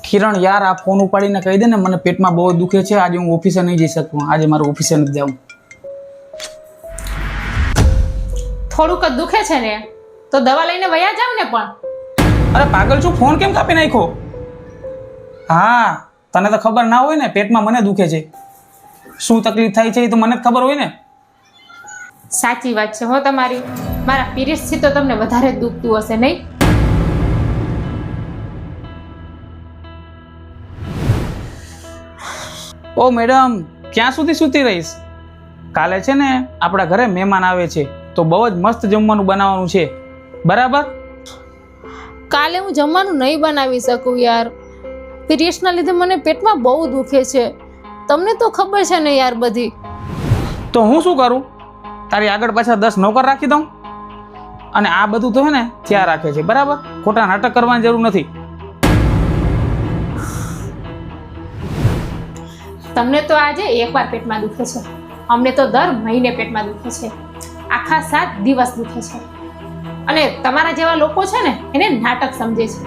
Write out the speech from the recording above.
કિરણ યાર આ ફોન ઉપાડીને કહી દે ને મને પેટમાં બહુ દુખે છે, આજે હું ઓફિસે નહીં જઈ શકું, આજે મારું ઓફિસે નથી જાઉં. થોડુંક જ દુખે છે ને તો દવા લઈને વયા જાવ ને. પણ અરે પાગલ છું, ફોન કેમ કાપી નાખ્યો? હા તને તો ખબર ના હોય ને, પેટમાં મને દુખે છે, શું તકલીફ થાય છે એ તો મને જ ખબર હોય ને. સાચી વાત છે હો તમારી. મારા પીરિયડ્સથી તો તમને વધારે જ દુખતું હશે નહીં? ઓ મેડમ ક્યાં સુધી સૂતી રહીશ? કાલે છે ને આપણા ઘરે મહેમાન આવે છે તો બહુ જ મસ્ત જમવાનું બનાવવાનું છે, બરાબર? કાલે હું જમવાનું નહીં બનાવી શકું યાર. પીરિયડ્સના લીધે મને પેટમાં બહુ દુખે છે. તમને તો ખબર છે ને યાર બધી. તો હું શું કરું? તારી આગળ પાછળ 10 નોકર રાખી દઉં? અને આ બધું તો હે ને ત્યાં રાખે છે, બરાબર? ખોટા નાટક કરવાની જરૂર નથી. તમને તો આજે એકવાર પેટમાં દુખે છે, અમને તો દર મહિને પેટમાં દુખે છે, આખા 7 દિવસ દુખે છે. અને તમારા જેવા લોકો છે ને એને નાટક સમજે છે.